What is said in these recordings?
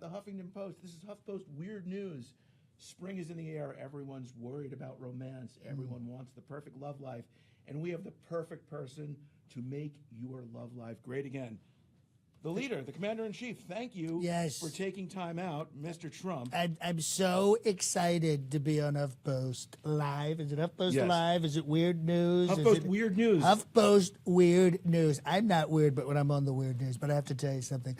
the Huffington Post. This is HuffPost Weird News. Spring is in the air. Everyone's worried about romance. Everyone wants the perfect love life. And we have the perfect person to make your love life great again. The leader, the commander-in-chief, thank you for taking time out, Mr. Trump. I'm so excited to be on HuffPost Live. Is it HuffPost Live? Is it Weird News? HuffPost Weird News. HuffPost Weird News. I'm not weird, but when I'm on the Weird News, but I have to tell you something.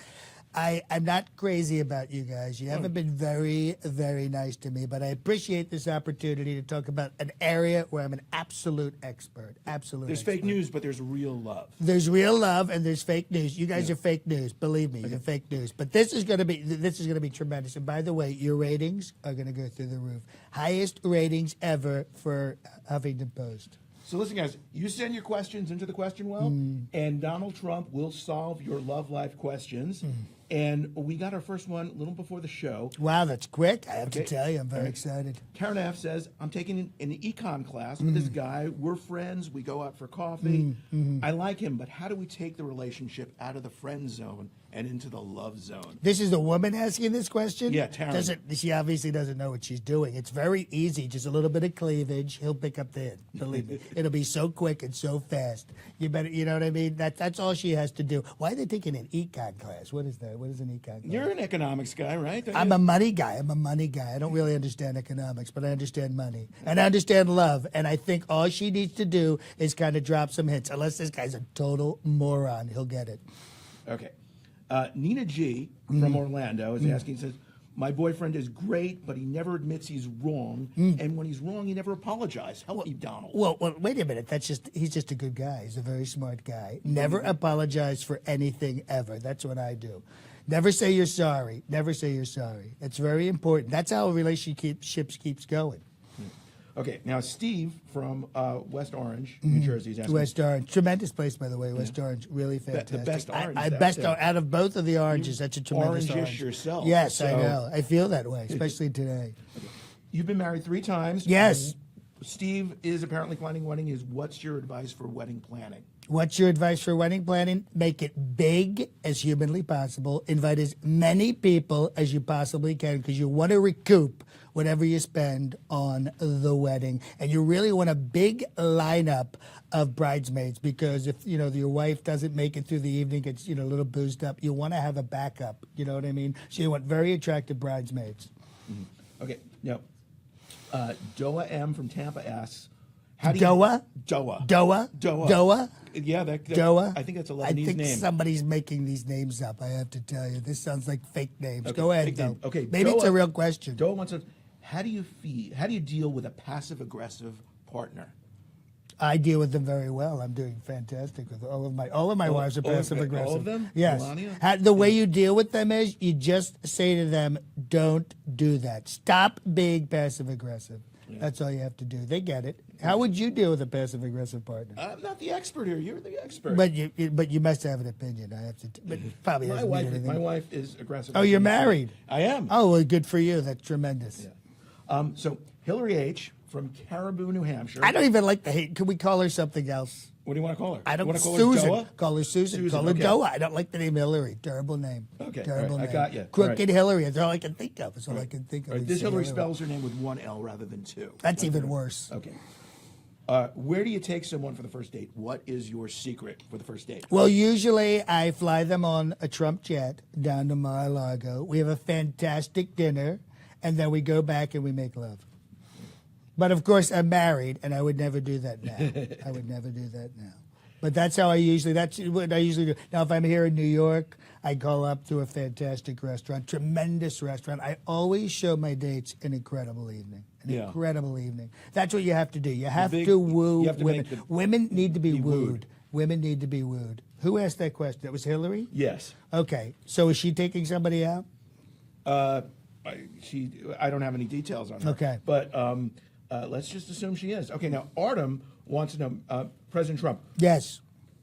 I'm not crazy about you guys. You haven't been very, very nice to me, but I appreciate this opportunity to talk about an area where I'm an absolute expert. There's fake news, but there's real love. There's real love and there's fake news. You guys are fake news. Believe me, you're fake news. But this is going to be tremendous. And by the way, your ratings are going to go through the roof. Highest ratings ever for Huffington Post. So listen, guys, you send your questions into the question well, and Donald Trump will solve your love life questions. And we got our first one a little before the show. Wow, that's quick. I have to tell you, I'm very excited. Karen F. says, I'm taking an econ class with this guy. We're friends. We go out for coffee. I like him, but how do we take the relationship out of the friend zone and into the love zone? This is the woman asking this question? Yeah, Taryn. She obviously doesn't know what she's doing. It's very easy. Just a little bit of cleavage. He'll pick up the hint. Believe me. It'll be so quick and so fast. You know what I mean? That's all she has to do. Why are they taking an econ class? What is that? What is an econ class? You're an economics guy, right? I'm a money guy. I don't really understand economics, but I understand money. And I understand love. And I think all she needs to do is kind of drop some hints. Unless this guy's a total moron, he'll get it. Okay. Nina G. from Orlando is asking, says, my boyfriend is great, but he never admits he's wrong. And when he's wrong, he never apologizes. Help me, Donald. Well, wait a minute. He's just a good guy. He's a very smart guy. Never apologize for anything ever. That's what I do. Never say you're sorry. Never say you're sorry. It's very important. That's how a relationship keeps going. Okay, now Steve from West Orange, New Jersey is asking. West Orange, tremendous place, by the way. West Orange, really fantastic. The best orange. Out of both of the oranges, that's a tremendous orange. Yourself. Yes, so. I know. I feel that way, especially today. Okay. You've been married 3 times. Yes. Steve is apparently planning wedding. What's your advice for wedding planning? What's your advice for wedding planning? Make it big as humanly possible. Invite as many people as you possibly can because you want to recoup whatever you spend on the wedding. And you really want a big lineup of bridesmaids because if, your wife doesn't make it through the evening, gets, a little boozed up, you want to have a backup. You know what I mean? So you want very attractive bridesmaids. Okay. Now, Doa M. from Tampa asks, Doa? Doa. Doa? Doa. Doa? Yeah, Doa? I think that's a Lebanese name. I think name. somebody's making these names up, I have to tell you. This sounds like fake names. Okay, go ahead, though. Okay, maybe it's a real question. Doa wants to, how do you deal with a passive-aggressive partner? I deal with them very well. I'm doing fantastic with all of my wives are passive aggressive. All of them? Yes. Melania? The way you deal with them is you just say to them, "Don't do that. Stop being passive aggressive." Yeah. That's all you have to do. They get it. How would you deal with a passive aggressive partner? I'm not the expert here. You're the expert. But you must have an opinion. I have to. But probably my wife is aggressive. Oh, you're married. I am. Oh, well, good for you. That's tremendous. Yeah. So Hillary H. from Caribou, New Hampshire. I don't even like the hate. Can we call her something else? What do you want to call her? I don't. Want to call Susan. Her Doa? Call her Susan. Call her Doa. I don't like the name Hillary. Terrible name. Okay. Terrible name. I got you. Crooked Hillary. That's all I can think of. That's all I can think of. This Hillary spells her name with 1 L rather than 2. That's even worse. Okay. Where do you take someone for the first date? What is your secret for the first date? Well, usually I fly them on a Trump jet down to Mar-a-Lago. We have a fantastic dinner, and then we go back and we make love. But of course, I'm married, and I would never do that now. I would never do that now. But that's what I usually do. Now, if I'm here in New York, I go up to a fantastic restaurant, tremendous restaurant. I always show my dates an incredible evening. Incredible evening. That's what you have to do. You have to woo women. Women need to be wooed. Women need to be wooed. Who asked that question? That was Hillary? Yes. Okay. So is she taking somebody out? I don't have any details on her. Okay. But let's just assume she is. Okay, now Artem wants to know, President Trump. Yes.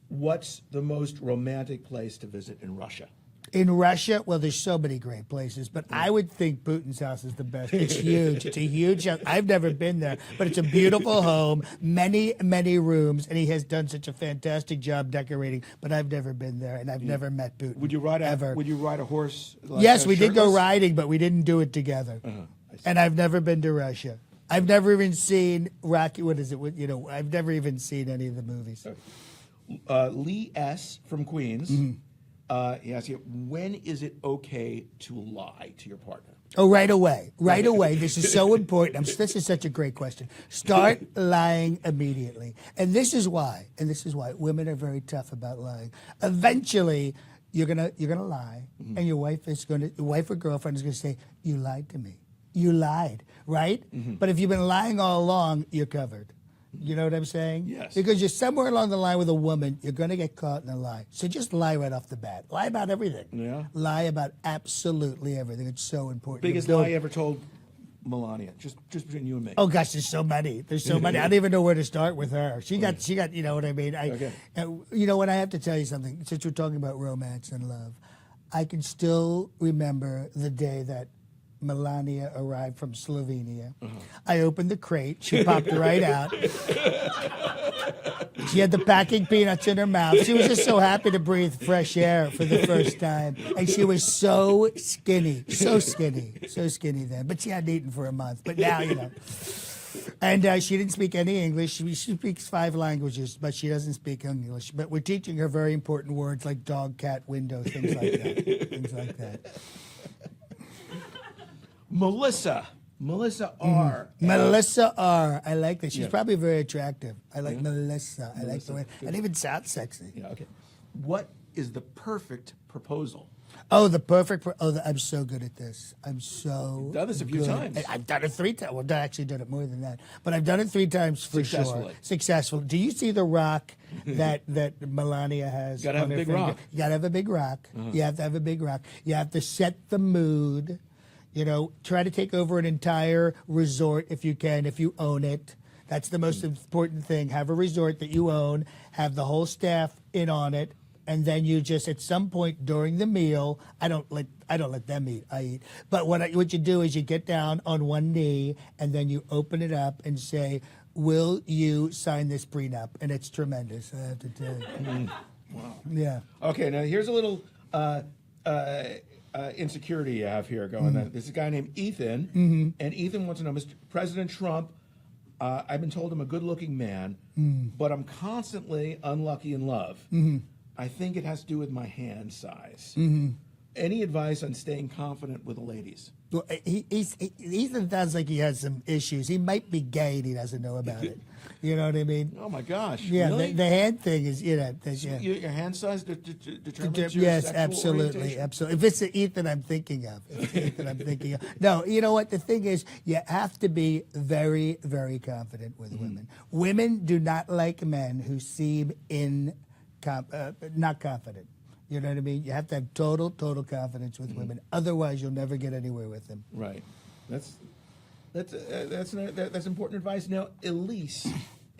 What's the most romantic place to visit in Russia? In Russia, well, there's so many great places, but I would think Putin's house is the best. It's huge. It's a huge house. I've never been there, but it's a beautiful home, many, many rooms, and he has done such a fantastic job decorating. But I've never been there, and I've never met Putin. Would you ride ever? Would you ride a horse? Like, Yes, we did go shirtless? riding, but we didn't do it together. And I've never been to Russia. I've never even seen Rocky. What is it? You know, I've never even seen any of the movies. Lee S. from Queens. He asks you, when is it okay to lie to your partner? Oh, right away. Right away. This is so important. This is such a great question. Start lying immediately. And this is why. Women are very tough about lying. Eventually, you're gonna lie, and your wife or girlfriend is gonna say, "You lied to me. You lied," right? But if you've been lying all along, you're covered. You know what I'm saying? Yes. Because you're somewhere along the line with a woman, you're going to get caught in a lie. So just lie right off the bat. Lie about everything. Yeah. Lie about absolutely everything. It's so important. Biggest lie you ever told Melania? Just between you and me. Oh gosh, there's so many. There's so many. I don't even know where to start with her. She got. You know what I mean? Okay. You know what? I have to tell you something. Since we're talking about romance and love, I can still remember the day that Melania arrived from Slovenia. I opened the crate. She popped right out. She had the packing peanuts in her mouth. She was just so happy to breathe fresh air for the first time. And she was so skinny then. But she hadn't eaten for a month. But now, you know. And she didn't speak any English. She speaks 5 languages, but she doesn't speak English. But we're teaching her very important words like dog, cat, window, things like that. Melissa R. Melissa R. I like that. She's Yeah. probably very attractive. I like Melissa. I like the way. Good. And even sounds sexy. Yeah, okay. What is the perfect proposal? Oh, the perfect. I'm so good at this. I'm so. You've done this a few good. times. I've done it 3 times. Well, I've actually done it more than that, but I've done it 3 times for Successfully. sure. Successful. Do you see the rock that Melania has? Gotta have on a her big finger? rock. You gotta have a big rock. You have to have a big rock. You have to set the mood. You know, try to take over an entire resort if you can, if you own it. That's the most important thing. Have a resort that you own, have the whole staff in on it, and then you just at some point during the meal, I don't let them eat, I eat. But what you do is you get down on one knee and then you open it up and say, "Will you sign this prenup?" And it's tremendous, I have to tell you. Wow. Yeah. Okay, now here's a little insecurity you have here going on. This is a guy named Ethan, and Ethan wants to know, Mr. President Trump, I've been told I'm a good-looking man, but I'm constantly unlucky in love. I think it has to do with my hand size. Any advice on staying confident with the ladies? Well, Ethan sounds like he has some issues. He might be gay and he doesn't know about it. You know what I mean? Oh my gosh! Yeah, really? the hand thing is, you know. Yeah. Your hand size determines your Yes, sexual absolutely, orientation? absolutely. If it's the Ethan I'm thinking of, No, you know what? The thing is, you have to be very, very confident with women. Women do not like men who seem not confident. You know what I mean? You have to have total confidence with women. Otherwise, you'll never get anywhere with them. Right. That's important advice. Now, Elise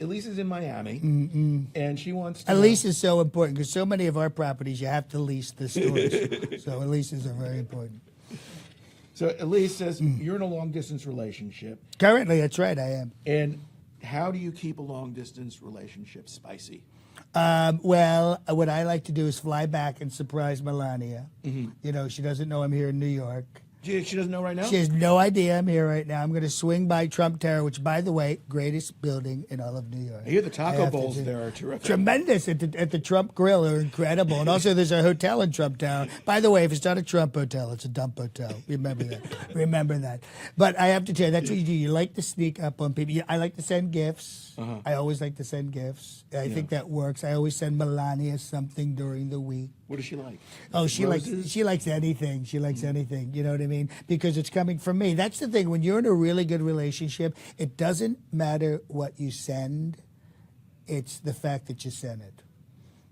is in Miami, and she wants to. A lease is so important because so many of our properties you have to lease the stores. So leases are very important. So Elise says you're in a long distance relationship, Currently, that's right, I am. and how do you keep a long distance relationship spicy? Well, what I like to do is fly back and surprise Melania. You know, she doesn't know I'm here in New York. She doesn't know right now? She has no idea I'm here right now. I'm going to swing by Trump Tower, which, by the way, greatest building in all of New York. I hear the taco have to bowls say. there are terrific. Tremendous at the Trump Grill are incredible, and also there's a hotel in Trump Tower. By the way, if it's not a Trump hotel, it's a dump hotel. Remember that. Remember that. But I have to tell you, that's what you do. You like to sneak up on people. I like to send gifts. I always like to send gifts. I think that works. I always send Melania something during the week. What does she like? Oh, she Roses? likes anything. She likes anything. You know what I mean? Because it's coming from me. That's the thing. When you're in a really good relationship, it doesn't matter what you send. It's the fact that you send it.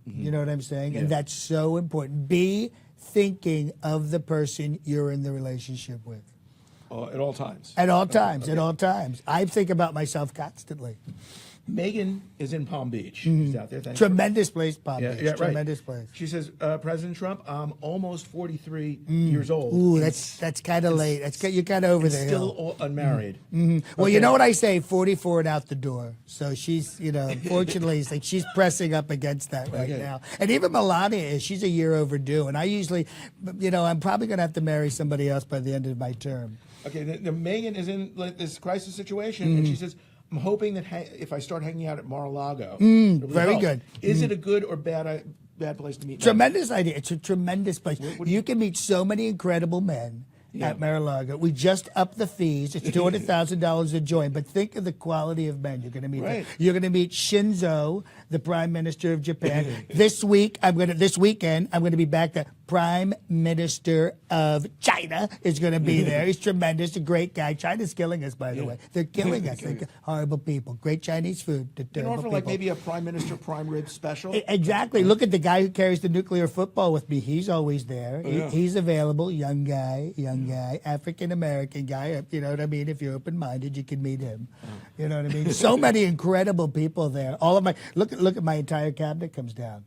You know what I'm saying? Yeah. And that's so important. Be thinking of the person you're in the relationship with. At all times. At all times. At all times. I think about myself constantly. Megan is in Palm Beach. She's out there. Thanks. Tremendous place, Palm Beach. Yeah, right. Tremendous place. She says, President Trump, I'm almost 43 years old. Ooh, that's kind of late. You're kind of over there. Still unmarried. Well, you know what I say, 44 and out the door. So she's, unfortunately, it's like she's pressing up against that right now. And even Melania is. She's a year overdue. And I usually, I'm probably going to have to marry somebody else by the end of my term. Okay, the Megan is in this crisis situation, and she says, I'm hoping that if I start hanging out at Mar-a-Lago, very good. Is it a good or bad place to meet? Tremendous idea. It's a tremendous place. You can meet so many incredible men at Mar-a-Lago. We just upped the fees. It's $200,000 a join. But think of the quality of men you're going to meet. Right. You're going to meet Shinzo, the Prime Minister of Japan. This weekend, I'm going to be back there. Prime Minister of China is going to be there. He's tremendous, a great guy. China's killing us, by the way. They're killing us. They're horrible people. Great Chinese food. And offer like maybe a Prime Minister prime rib special. Exactly. Look at the guy who carries the nuclear football with me. He's always there. He's available. Young guy, African American guy. You know what I mean? If you're open minded, you can meet him. You know what I mean? So many incredible people there. All of my look at my entire cabinet comes down.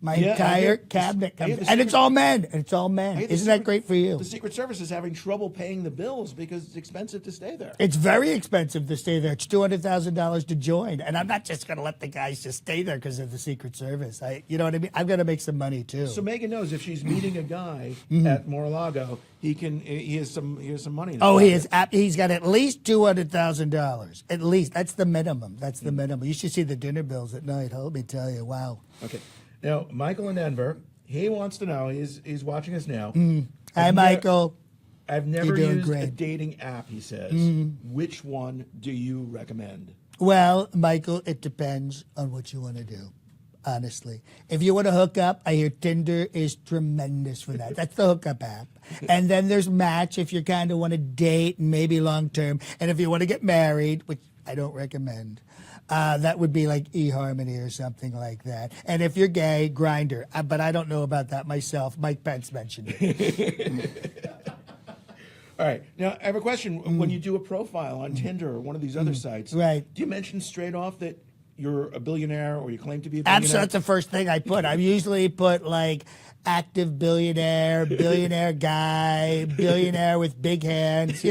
My entire cabinet comes, and it's all men. It's all men. Isn't that great for you? The Secret Service is having trouble paying the bills because it's expensive to stay there. It's very expensive to stay there. It's $200,000 to join, and I'm not just going to let the guys just stay there because of the Secret Service. You know what I mean? I've got to make some money too. So Megan knows if she's meeting a guy at Mar-a-Lago, he has some money. He's got at least $200,000. At least that's the minimum. That's the minimum. You should see the dinner bills at night. Let me tell you. Wow. Okay. Now, Michael in Denver, he wants to know, he's watching us now. Hi, Michael. I've never used a dating app, he says. Which one do you recommend? Well, Michael, it depends on what you want to do, honestly. If you want to hook up, I hear Tinder is tremendous for that. That's the hookup app. And then there's Match if you kind of want to date and maybe long term. And if you want to get married, which I don't recommend, that would be like eHarmony or something like that. And if you're gay, Grindr. But I don't know about that myself. Mike Pence mentioned it. All right. Now, I have a question. When you do a profile on Tinder or one of these other sites, do you mention straight off that you're a billionaire or you claim to be a billionaire? Absolutely. That's the first thing I put. I usually put like active billionaire, billionaire guy, billionaire with big hands.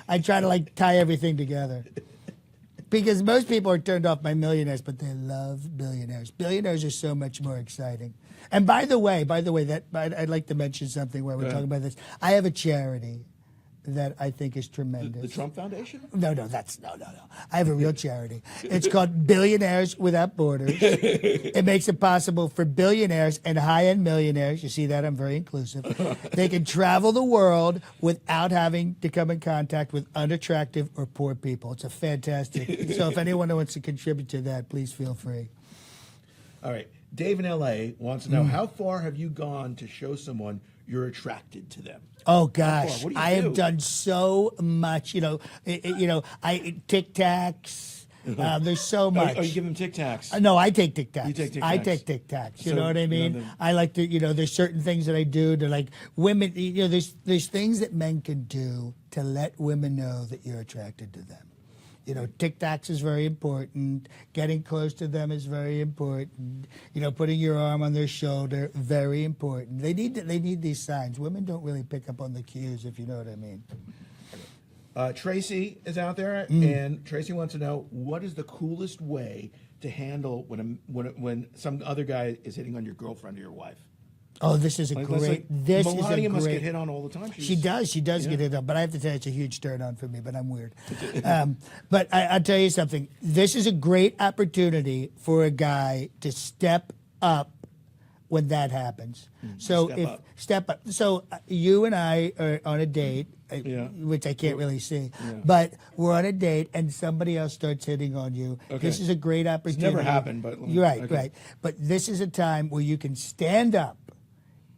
I try to like tie everything together. Because most people are turned off by millionaires, but they love billionaires. Billionaires are so much more exciting. And by the way, that I'd like to mention something while we're talking about this. I have a charity that I think is tremendous. The Trump Foundation? No. I have a real charity. It's called Billionaires Without Borders. It makes it possible for billionaires and high-end millionaires, you see that, I'm very inclusive, they can travel the world without having to come in contact with unattractive or poor people. It's a fantastic. So if anyone wants to contribute to that, please feel free. All right. Dave in L.A. wants to know, how far have you gone to show someone you're attracted to them? Oh gosh, what do you I do? have done so much. I Tic Tacs. There's so much. Oh, you give them Tic Tacs? No, I take Tic Tacs. You take Tic Tacs. I take Tic Tacs. You So, know what I mean? I like to. There's certain things that I do to like women. There's things that men can do to let women know that you're attracted to them. Tic Tacs is very important. Getting close to them is very important. Putting your arm on their shoulder, very important. They need these signs. Women don't really pick up on the cues, if you know what I mean. Tracy is out there, and Tracy wants to know, what is the coolest way to handle when some other guy is hitting on your girlfriend or your wife? Oh, this is a great. Melania must get hit on all the time. She does get hit on, but I have to tell you, it's a huge turn on for me. But I'm weird. But I'll tell you something. This is a great opportunity for a guy to step up when that happens. So step up. So you and I are on a date, which I can't really see, but we're on a date and somebody else starts hitting on you. Okay. This is a great opportunity. It's never happened, but right. But this is a time where you can stand up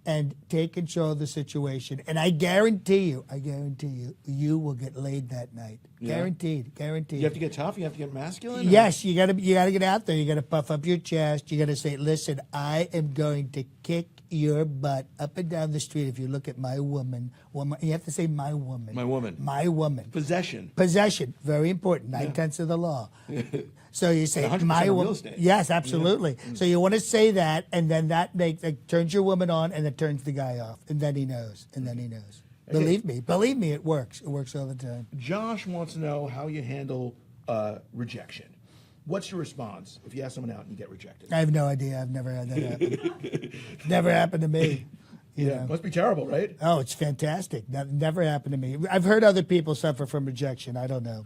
and take control of the situation. And I guarantee you, you will get laid that night. Yeah. Guaranteed. You have to get tough. You have to get masculine. Yes, you gotta get out there. You gotta puff up your chest. You gotta say, "Listen, I am going to kick your butt up and down the street if you look at my woman." You have to say, "My woman." My woman. My woman. Possession. Possession, very important. 9/10 of the law. So you say, 100% "My of real woman." estate. Yes, absolutely. So you want to say that, and then that turns your woman on, and it turns the guy off, and then he knows. Okay. Believe me, it works. It works all the time. Josh wants to know how you handle rejection. What's your response if you ask someone out and you get rejected? I have no idea. I've never had that happen. Never happened to me. You know. Must be terrible, right? Oh, it's fantastic. That never happened to me. I've heard other people suffer from rejection. I don't know.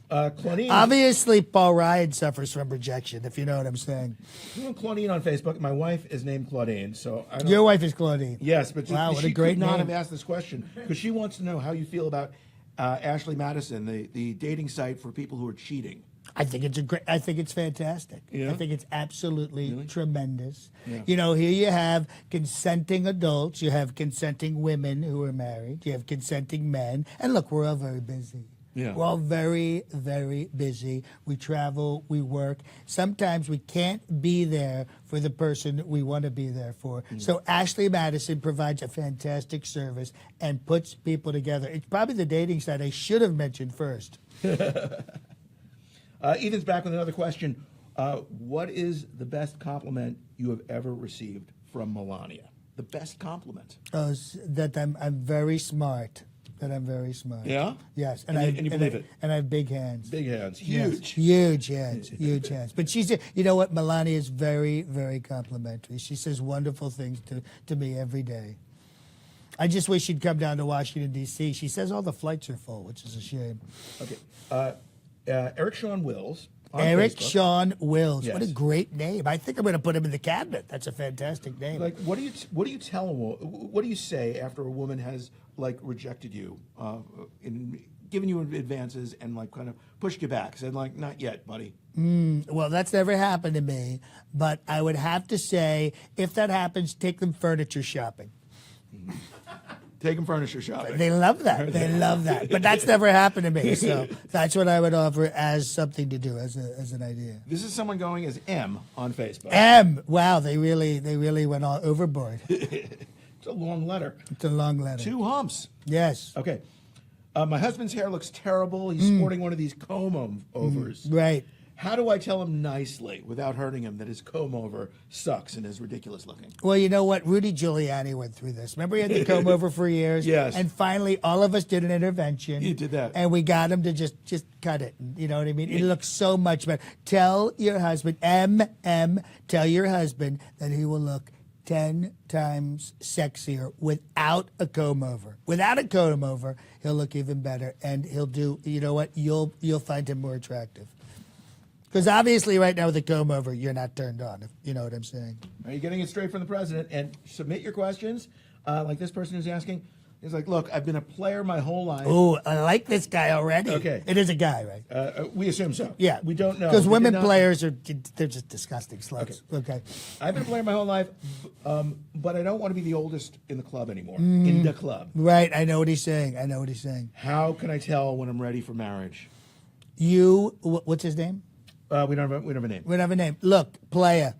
Claudine. Obviously, Paul Ryan suffers from rejection, if you know what I'm saying. You know Claudine on Facebook. My wife is named Claudine, so I don't. Your wife is Claudine. Yes, but Wow, what she a great could not name. have asked this question because she wants to know how you feel about Ashley Madison, the dating site for people who are cheating. I think it's fantastic. Yeah? I think it's absolutely tremendous. Yeah. You know, here you have consenting adults, you have consenting women who are married, you have consenting men, and look, we're all very busy. Yeah. We're all very, very busy. We travel, we work. Sometimes we can't be there for the person we want to be there for. So Ashley Madison provides a fantastic service and puts people together. It's probably the dating site I should have mentioned first. Ethan's back with another question. What is the best compliment you have ever received from Melania? The best compliment. That I'm very smart. That I'm very smart. Yeah? Yes. And you believe it? And I have big hands. Big hands. Yes. Huge. Huge hands. Huge hands. But you know what? Melania is very, very complimentary. She says wonderful things to me every day. I just wish she'd come down to Washington, D.C. She says all the flights are full, which is a shame. Okay. Eric Sean Wills. On Eric Facebook. Sean Wills. Yes. What a great name. I think I'm going to put him in the cabinet. That's a fantastic name. Like, what do you tell a woman? What do you say after a woman has rejected you, in giving you advances and kind of pushed you back, said not yet, buddy? Well, that's never happened to me, but I would have to say, if that happens, take them furniture shopping. Take them furniture shopping. They love that. They love that. But that's never happened to me, so that's what I would offer as something to do, as an idea. This is someone going as M on Facebook. M. Wow, they really went all overboard. It's a long letter. It's a long letter. 2 humps. Yes. Okay. My husband's hair looks terrible. He's sporting one of these comb overs. Right. How do I tell him nicely without hurting him that his comb over sucks and is ridiculous looking? Well, you know what? Rudy Giuliani went through this. Remember he had the comb over for years? Yes. And finally, all of us did an intervention. You did that. And we got him to just cut it. You know what I mean? It looks so much better. Tell your husband, tell your husband that he will look 10 times sexier without a comb over. Without a comb over, he'll look even better. And he'll do, you know what? You'll find him more attractive. Because obviously right now with the comb over, you're not turned on, if you know what I'm saying. Are you getting it straight from the president? And submit your questions, like this person who's asking. He's like, look, I've been a player my whole life. Ooh, I like this guy already. Okay. It is a guy, right? We assume so. Yeah. We don't know. Because We women did not- players, they're just disgusting sluts. Okay. I've been a player my whole life, but I don't want to be the oldest in the club anymore. In the club. Right, I know what he's saying. How can I tell when I'm ready for marriage? What's his name? We don't have a name. We don't have a name. Look, player,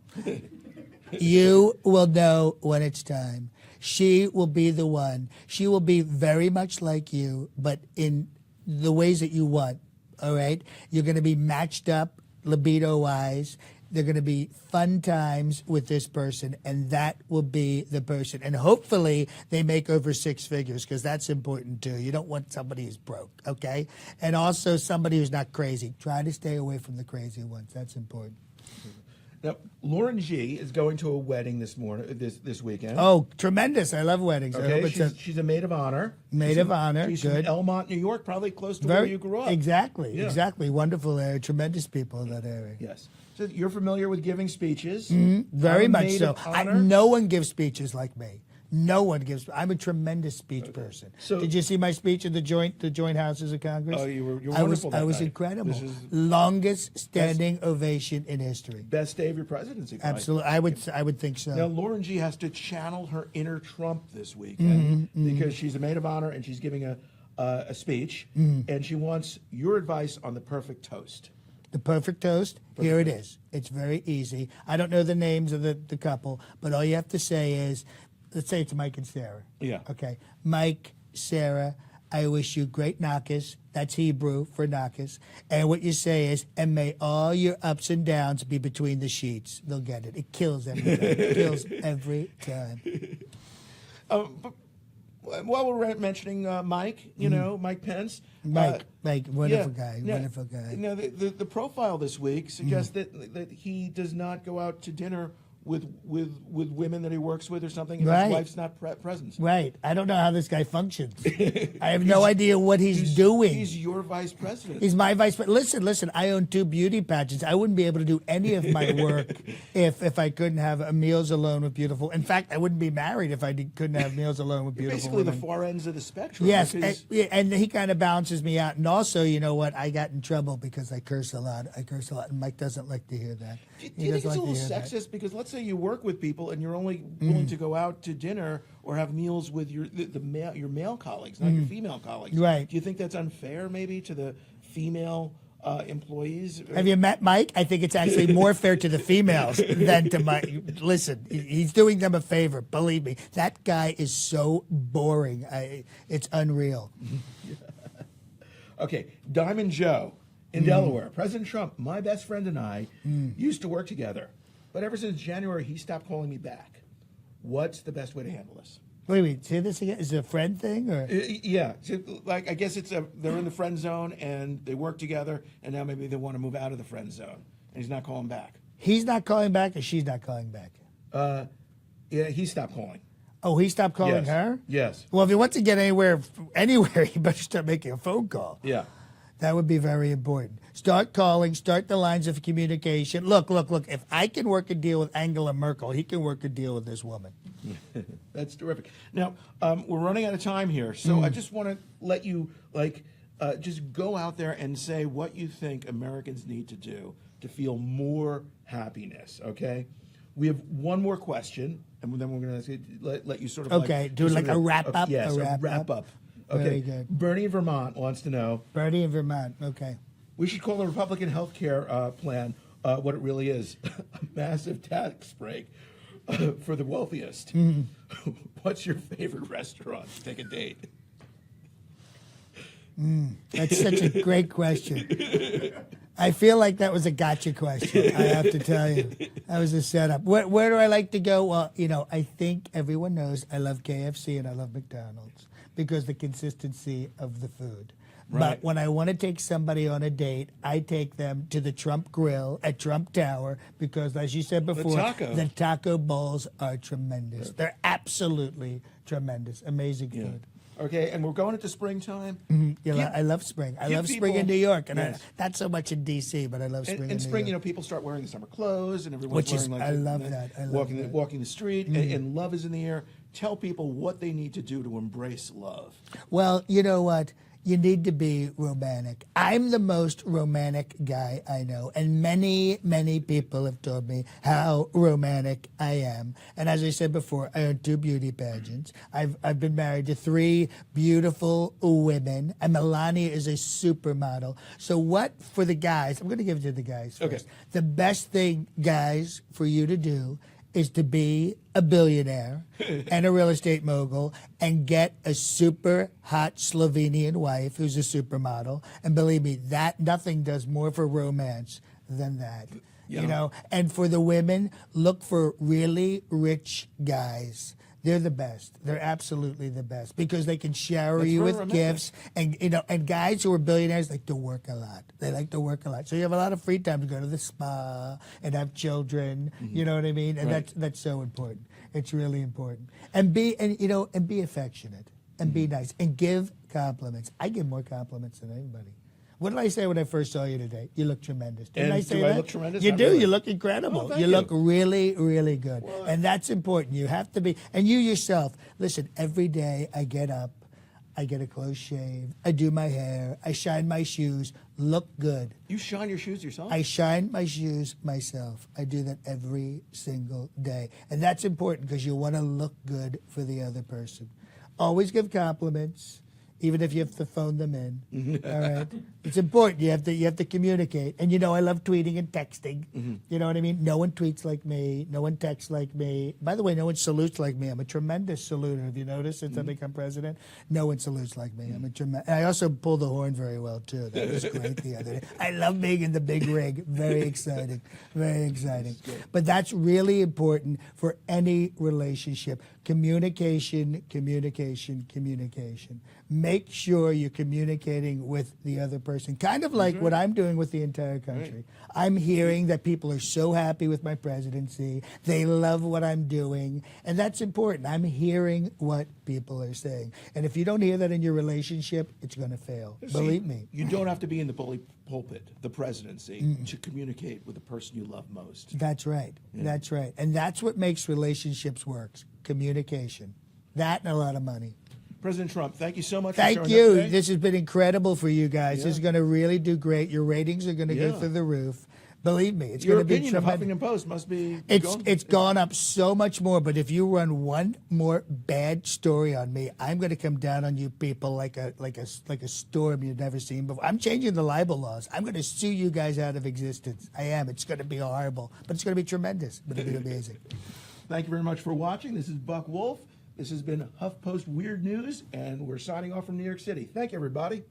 you will know when it's time. She will be the one. She will be very much like you, but in the ways that you want, all right? You're going to be matched up libido-wise. They're going to be fun times with this person, and that will be the person. And hopefully they make over 6 figures, because that's important too. You don't want somebody who's broke, okay? And also somebody who's not crazy. Try to stay away from the crazy ones. That's important. Now, Lauren G is going to a wedding this weekend. Oh, tremendous. I love weddings. I Okay, hope she's a maid of honor. Maid of honor, She's good. from Elmont, New York, probably close to where you grew up. Exactly, Yeah. exactly. Wonderful area. Tremendous people in that area. Yes. So you're familiar with giving speeches. Very I'm a much maid so. of honor. No one gives speeches like me. No one gives. I'm a tremendous speech person. So- did you see my speech at the joint houses of Congress? Oh, you're I was wonderful that night. incredible. This is Longest standing ovation in history. best day of your presidency. probably. Absolutely, I would think so. Now, Lauren G has to channel her inner Trump this week Mm-hmm, because she's a maid of honor and she's giving a speech, and she wants your advice on the perfect toast. The perfect toast, here it is. It's very easy. I don't know the names of the couple, but all you have to say is, let's say it's Mike and Sarah. Yeah. Okay. Mike, Sarah, I wish you great knockers. That's Hebrew for knockers. And what you say is, and may all your ups and downs be between the sheets. They'll get it. It kills every time. It kills every time. But while we're mentioning Mike, Mike Pence. Mike, wonderful yeah, guy, yeah. wonderful guy. Now, the profile this week suggests that he does not go out to dinner with women that he works with or something, and Right. his wife's not present. Right. I don't know how this guy functions. I have no idea what he's doing. He's your vice president. He's my vice president. Listen, I own 2 beauty pageants. I wouldn't be able to do any of my work if I couldn't have meals alone with beautiful. In fact, I wouldn't be married if I couldn't have meals alone with beautiful Basically, women. the far ends of the spectrum. Yes, because- and he kind of balances me out. And also, you know what? I got in trouble because I curse a lot. And Mike doesn't like to hear that. Do He you think doesn't it's a like to little hear that. sexist? Because let's say you work with people and you're only willing to go out to dinner or have meals with your male colleagues, not your female colleagues. Right. Do you think that's unfair, maybe, to the female employees? Have you met Mike? I think it's actually more fair to the females than to Mike. Listen, he's doing them a favor. Believe me, that guy is so boring. It's unreal. Okay, Diamond Joe in Delaware. President Trump, my best friend and I used to work together, but ever since January, he stopped calling me back. What's the best way to handle this? Wait, say this again. Is it a friend thing or? Yeah, so, like I guess they're in the friend zone and they work together, and now maybe they want to move out of the friend zone, and he's not calling back. He's not calling back, or she's not calling back. Yeah, he stopped calling. Oh, he stopped calling Yes. her. Yes. Well, if he wants to get anywhere, he better start making a phone call. Yeah. That would be very important. Start calling, start the lines of communication. Look. If I can work a deal with Angela Merkel, he can work a deal with this woman. That's terrific. Now, we're running out of time here, so I just want to let you, just go out there and say what you think Americans need to do to feel more happiness, okay? We have one more question, and then we're going to let you sort of Okay, do like a wrap-up, Yes, a a wrap-up. Okay. Very good. Bernie in Vermont wants to know, Bertie in Vermont. Okay. we should call the Republican health care plan what it really is, a massive tax break for the wealthiest. What's your favorite restaurant to take a date? That's such a great question. I feel like that was a gotcha question, I have to tell you. That was a setup. Where do I like to go? Well, I think everyone knows I love KFC and I love McDonald's because the consistency of the food. Right. But when I want to take somebody on a date, I take them to the Trump Grill at Trump Tower because, as you said before, the taco bowls are tremendous. They're absolutely tremendous. Amazing food. Okay, and we're going into springtime. I love spring. I love spring in New York, and not so much in D.C., but I love spring in in spring, New York. people start wearing the summer clothes, and everyone's wearing I love that. I love that. walking the street, and love is in the air. Tell people what they need to do to embrace love. Well, you know what? You need to be romantic. I'm the most romantic guy I know, and many, many people have told me how romantic I am. And as I said before, I own 2 beauty pageants. I've been married to 3 beautiful women, and Melania is a supermodel. So what for the guys? I'm going to give it to the guys first. Okay. The best thing, guys, for you to do is to be a billionaire and a real estate mogul and get a super hot Slovenian wife who's a supermodel. And believe me, that nothing does more for romance than that. Yeah. And for the women, look for really rich guys. They're the best. They're absolutely the best because they can shower That's you very with romantic. gifts. And guys who are billionaires like to work a lot. They like to work a lot. So you have a lot of free time to go to the spa and have children. You know what I mean? And that's so important. It's really important. And be affectionate and be nice and give compliments. I give more compliments than anybody. What did I say when I first saw you today? You look tremendous. Didn't And I say do I that? look tremendous? You Not do. really. You look incredible. Oh, thank you you. look really, really good. Well, And that's important. You have to be. And you yourself, listen, every day I get up, I get a close shave, I do my hair, I shine my shoes, look good. You shine your shoes yourself? I shine my shoes myself. I do that every single day. And that's important because you want to look good for the other person. Always give compliments, even if you have to phone them in. All right? It's important. You have to communicate. And I love tweeting and texting. You know what I mean? No one tweets like me. No one texts like me. By the way, no one salutes like me. I'm a tremendous saluter. Have you noticed since I become president? No one salutes like me. I'm a tremendous. I also pull the horn very well too. That was great the other day. I love being in the big rig. Very exciting. Very exciting. But that's really important for any relationship. Communication, communication, communication. Make sure you're communicating with the other person. Kind of like what I'm doing with the entire country. I'm hearing that people are so happy with my presidency. They love what I'm doing. And that's important. I'm hearing what people are saying. And if you don't hear that in your relationship, it's going to fail. Believe me. You don't have to be in the bully pulpit, the presidency, to communicate with the person you love most. That's right. That's right. And that's what makes relationships work. Communication. That and a lot of money. President Trump, thank you so much for Thank showing you. up today. This has been incredible for you guys. Yeah. This is going to really do great. Your ratings are going to go through the roof. Believe me, it's Your going to be opinion of tremendous. Huffington Post must be It's gone up so much more. But if you run one more bad story on me, I'm going to come down on you people like a storm you've never seen before. I'm changing the libel laws. I'm going to sue you guys out of existence. I am. It's going to be horrible, but it's going to be tremendous. But it'll be amazing. Thank you very much for watching. This is Buck Wolf. This has been HuffPost Weird News, and we're signing off from New York City. Thank you, everybody.